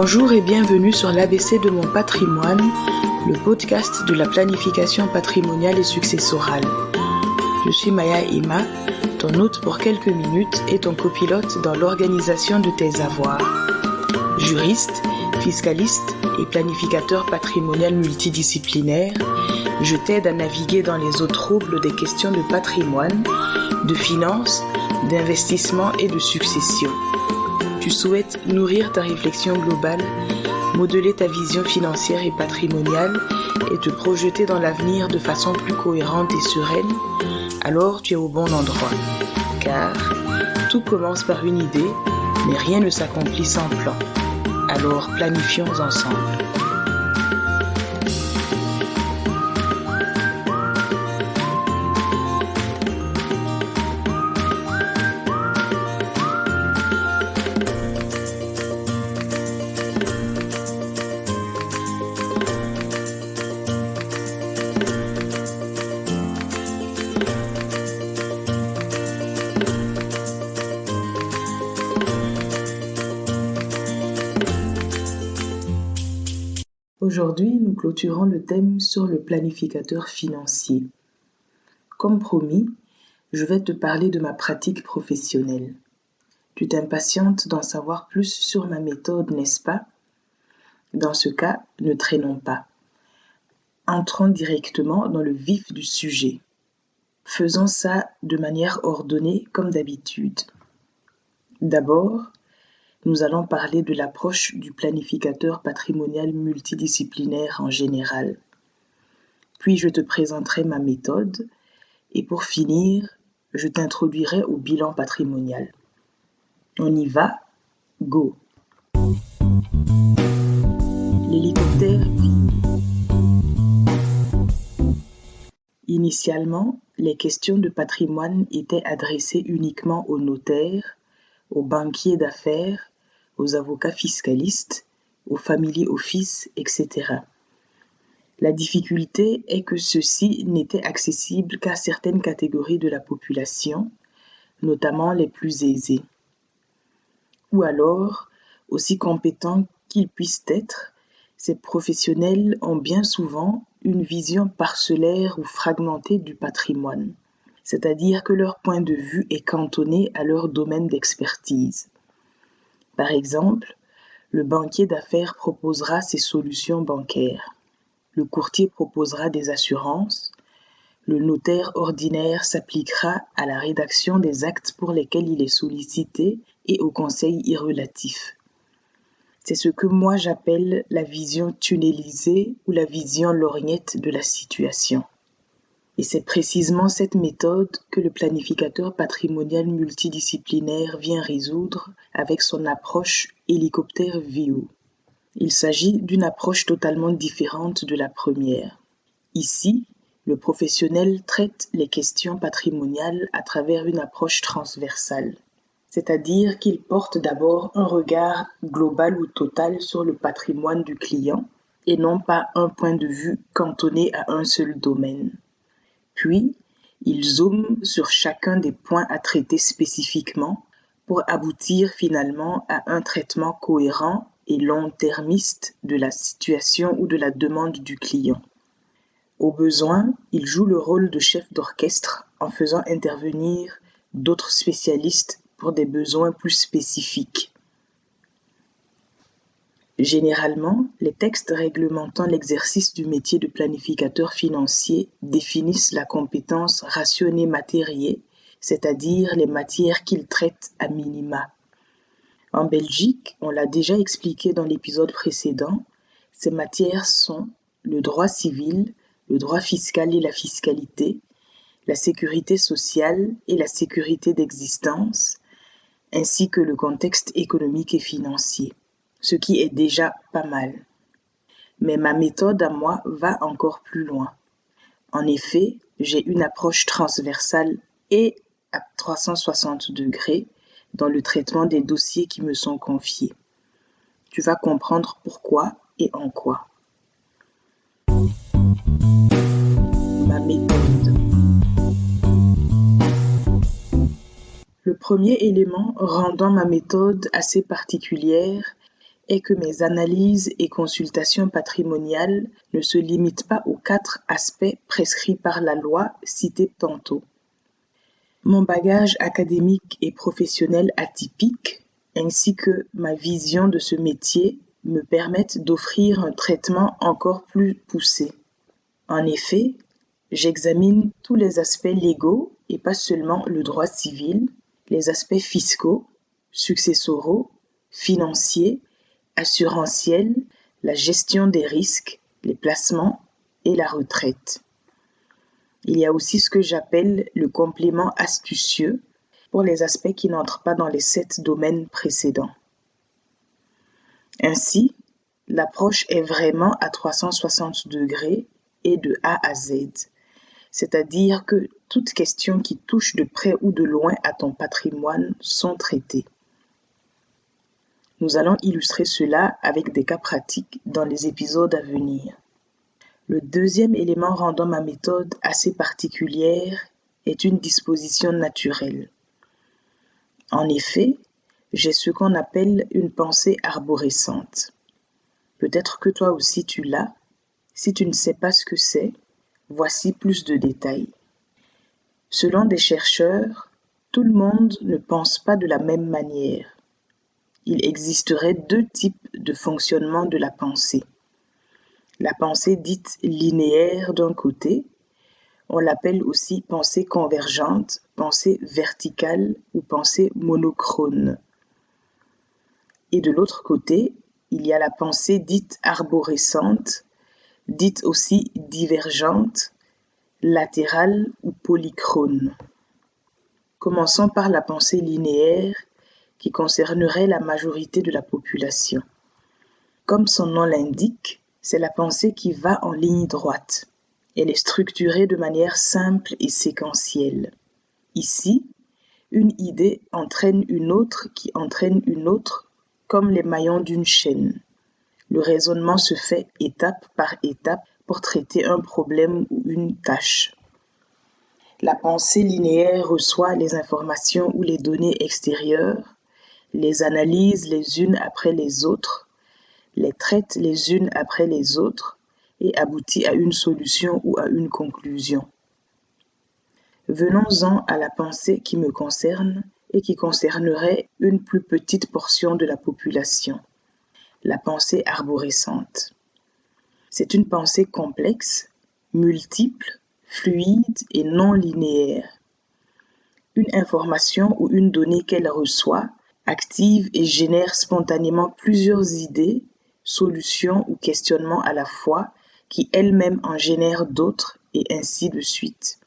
Bonjour et bienvenue sur l'ABC de mon patrimoine, le podcast de la planification patrimoniale et successorale. Je suis Maya Ima, ton hôte pour quelques minutes et ton copilote dans l'organisation de tes avoirs. Juriste, fiscaliste et planificateur patrimonial multidisciplinaire, je t'aide à naviguer dans les eaux troubles des questions de patrimoine, de finances, d'investissement et de succession. Tu souhaites nourrir ta réflexion globale, modeler ta vision financière et patrimoniale et te projeter dans l'avenir de façon plus cohérente et sereine, alors tu es au bon endroit. Car tout commence par une idée, mais rien ne s'accomplit sans plan. Alors planifions ensemble. Aujourd'hui, nous clôturons le thème sur le planificateur financier. Comme promis, je vais te parler de ma pratique professionnelle. Tu t'impatientes d'en savoir plus sur ma méthode, n'est-ce pas? Dans ce cas, ne traînons pas. Entrons directement dans le vif du sujet. Faisons ça de manière ordonnée comme d'habitude. D'abord, nous allons parler de l'approche du planificateur patrimonial multidisciplinaire en général. Puis je te présenterai ma méthode et pour finir, je t'introduirai au bilan patrimonial. On y va, go! L'hélicoptère vide. Initialement, les questions de patrimoine étaient adressées uniquement aux notaires, aux banquiers d'affaires, aux avocats fiscalistes, aux family office, etc. La difficulté est que ceux-ci n'étaient accessibles qu'à certaines catégories de la population, notamment les plus aisés. Ou alors, aussi compétents qu'ils puissent être, ces professionnels ont bien souvent une vision parcellaire ou fragmentée du patrimoine, c'est-à-dire que leur point de vue est cantonné à leur domaine d'expertise. Par exemple, le banquier d'affaires proposera ses solutions bancaires, le courtier proposera des assurances, le notaire ordinaire s'appliquera à la rédaction des actes pour lesquels il est sollicité et au conseil y relatif. C'est ce que moi j'appelle la vision tunnelisée ou la vision lorgnette de la situation. Et c'est précisément cette méthode que le planificateur patrimonial multidisciplinaire vient résoudre avec son approche hélicoptère view. Il s'agit d'une approche totalement différente de la première. Ici, le professionnel traite les questions patrimoniales à travers une approche transversale, c'est-à-dire qu'il porte d'abord un regard global ou total sur le patrimoine du client et non pas un point de vue cantonné à un seul domaine. Puis, il zoome sur chacun des points à traiter spécifiquement pour aboutir finalement à un traitement cohérent et long-termiste de la situation ou de la demande du client. Au besoin, il joue le rôle de chef d'orchestre en faisant intervenir d'autres spécialistes pour des besoins plus spécifiques. Généralement, les textes réglementant l'exercice du métier de planificateur financier définissent la compétence rationnée-matériée, c'est-à-dire les matières qu'ils traitent à minima. En Belgique, on l'a déjà expliqué dans l'épisode précédent, ces matières sont le droit civil, le droit fiscal et la fiscalité, la sécurité sociale et la sécurité d'existence, ainsi que le contexte économique et financier. Ce qui est déjà pas mal. Mais ma méthode à moi va encore plus loin. En effet, j'ai une approche transversale et à 360 degrés dans le traitement des dossiers qui me sont confiés. Tu vas comprendre pourquoi et en quoi. Ma méthode. Le premier élément rendant ma méthode assez particulière est que mes analyses et consultations patrimoniales ne se limitent pas aux 4 aspects prescrits par la loi cités tantôt. Mon bagage académique et professionnel atypique, ainsi que ma vision de ce métier, me permettent d'offrir un traitement encore plus poussé. En effet, j'examine tous les aspects légaux et pas seulement le droit civil, les aspects fiscaux, successoraux, financiers, assurantiels, la gestion des risques, les placements et la retraite. Il y a aussi ce que j'appelle le complément astucieux pour les aspects qui n'entrent pas dans les 7 domaines précédents. Ainsi, l'approche est vraiment à 360 degrés et de A à Z, c'est-à-dire que toutes questions qui touchent de près ou de loin à ton patrimoine sont traitées. Nous allons illustrer cela avec des cas pratiques dans les épisodes à venir. Le deuxième élément rendant ma méthode assez particulière est une disposition naturelle. En effet, j'ai ce qu'on appelle une pensée arborescente. Peut-être que toi aussi tu l'as. Si tu ne sais pas ce que c'est, voici plus de détails. Selon des chercheurs, tout le monde ne pense pas de la même manière. Il existerait 2 types de fonctionnement de la pensée. La pensée dite linéaire d'un côté, on l'appelle aussi pensée convergente, pensée verticale ou pensée monochrone. Et de l'autre côté, il y a la pensée dite arborescente, dite aussi divergente, latérale ou polychrone. Commençons par la pensée linéaire qui concernerait la majorité de la population. Comme son nom l'indique, c'est la pensée qui va en ligne droite. Elle est structurée de manière simple et séquentielle. Ici, une idée entraîne une autre qui entraîne une autre, comme les maillons d'une chaîne. Le raisonnement se fait étape par étape pour traiter un problème ou une tâche. La pensée linéaire reçoit les informations ou les données extérieures, les analyse les unes après les autres, les traite les unes après les autres et aboutit à une solution ou à une conclusion. Venons-en à la pensée qui me concerne et qui concernerait une plus petite portion de la population, la pensée arborescente. C'est une pensée complexe, multiple, fluide et non linéaire. Une information ou une donnée qu'elle reçoit active et génère spontanément plusieurs idées, solutions ou questionnements à la fois qui elles-mêmes en génèrent d'autres et ainsi de suite.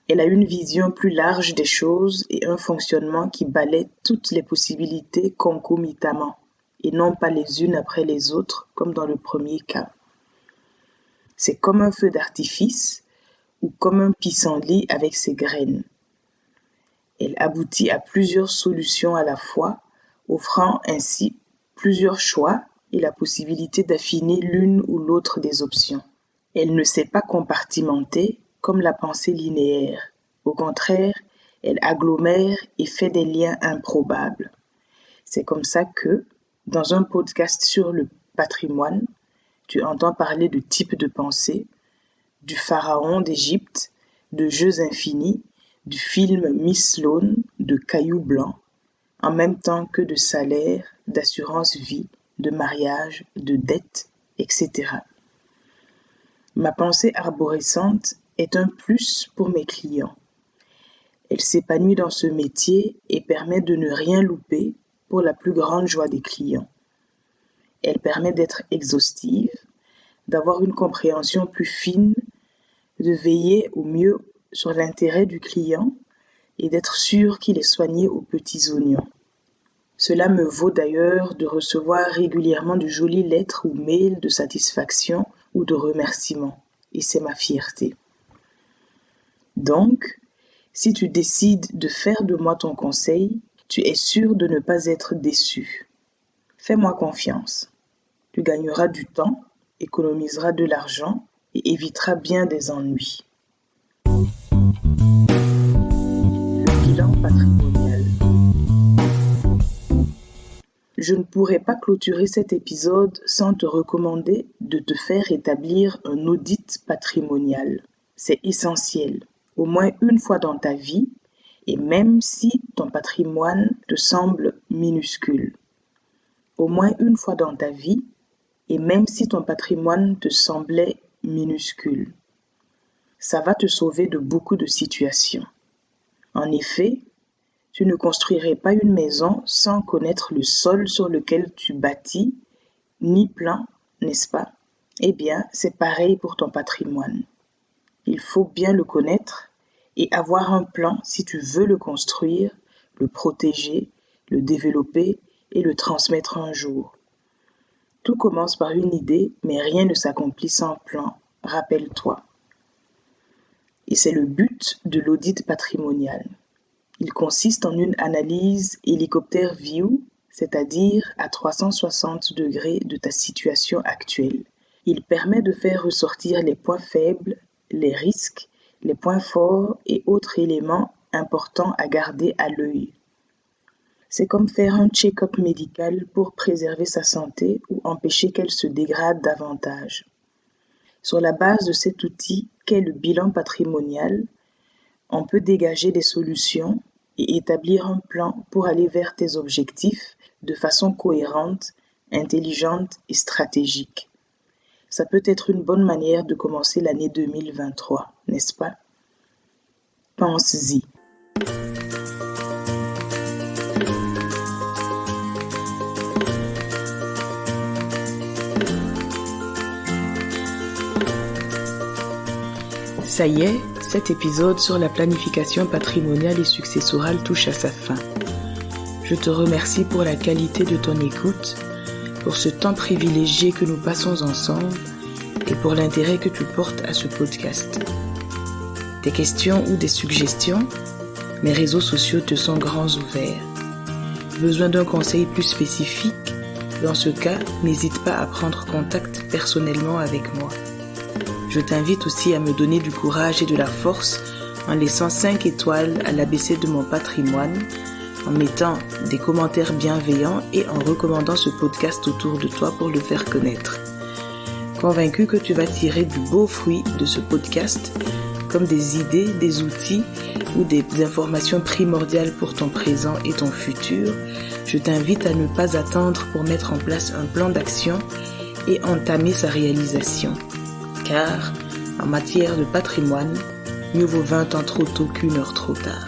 Elle a une vision plus large des choses et un fonctionnement qui balaie toutes les possibilités concomitamment et non pas les unes après les autres comme dans le premier cas. C'est comme un feu d'artifice ou comme un pissenlit avec ses graines. Elle aboutit à plusieurs solutions à la fois, offrant ainsi plusieurs choix et la possibilité d'affiner l'une ou l'autre des options. Elle ne sait pas compartimenter comme la pensée linéaire. Au contraire, elle agglomère et fait des liens improbables. C'est comme ça que, dans un podcast sur le patrimoine, tu entends parler de types de pensée, du pharaon d'Égypte, de Jeux infinis, du film Miss Sloane, de Cailloux blancs, en même temps que de salaire, d'assurance vie, de mariage, de dette, etc. Ma pensée arborescente est un plus pour mes clients. Elle s'épanouit dans ce métier et permet de ne rien louper pour la plus grande joie des clients. Elle permet d'être exhaustive, d'avoir une compréhension plus fine, de veiller au mieux sur l'intérêt du client et d'être sûr qu'il est soigné aux petits oignons. Cela me vaut d'ailleurs de recevoir régulièrement de jolies lettres ou mails de satisfaction ou de remerciements, et c'est ma fierté. Donc, si tu décides de faire de moi ton conseil, tu es sûr de ne pas être déçu. Fais-moi confiance. Tu gagneras du temps, économiseras de l'argent et éviteras bien des ennuis. Le bilan patrimonial. Je ne pourrais pas clôturer cet épisode sans te recommander de te faire établir un audit patrimonial. C'est essentiel, au moins une fois dans ta vie, et même si ton patrimoine te semble minuscule. Au moins une fois dans ta vie, et même si ton patrimoine te semblait minuscule. Ça va te sauver de beaucoup de situations. En effet, tu ne construirais pas une maison sans connaître le sol sur lequel tu bâtis, ni plan, n'est-ce pas? Eh bien, c'est pareil pour ton patrimoine. Il faut bien le connaître et avoir un plan si tu veux le construire, le protéger, le développer et le transmettre un jour. Tout commence par une idée, mais rien ne s'accomplit sans plan, rappelle-toi. Et c'est le but de l'audit patrimonial. Il consiste en une analyse hélicoptère view, c'est-à-dire à 360 degrés de ta situation actuelle. Il permet de faire ressortir les points faibles, les risques, les points forts et autres éléments importants à garder à l'œil. C'est comme faire un check-up médical pour préserver sa santé ou empêcher qu'elle se dégrade davantage. Sur la base de cet outil qu'est le bilan patrimonial, on peut dégager des solutions et établir un plan pour aller vers tes objectifs de façon cohérente, intelligente et stratégique. Ça peut être une bonne manière de commencer l'année 2023, n'est-ce pas? Pense-y. Ça y est, cet épisode sur la planification patrimoniale et successorale touche à sa fin. Je te remercie pour la qualité de ton écoute, pour ce temps privilégié que nous passons ensemble et pour l'intérêt que tu portes à ce podcast. Des questions ou des suggestions? Mes réseaux sociaux te sont grands ouverts. Besoin d'un conseil plus spécifique? Dans ce cas, n'hésite pas à prendre contact personnellement avec moi. Je t'invite aussi à me donner du courage et de la force en laissant 5 étoiles à l'ABC de mon patrimoine, en mettant des commentaires bienveillants et en recommandant ce podcast autour de toi pour le faire connaître. Convaincu que tu vas tirer du beau fruit de ce podcast, comme des idées, des outils ou des informations primordiales pour ton présent et ton futur, je t'invite à ne pas attendre pour mettre en place un plan d'action et entamer sa réalisation. Car, en matière de patrimoine, mieux vaut 20 ans trop tôt qu'1 heure trop tard.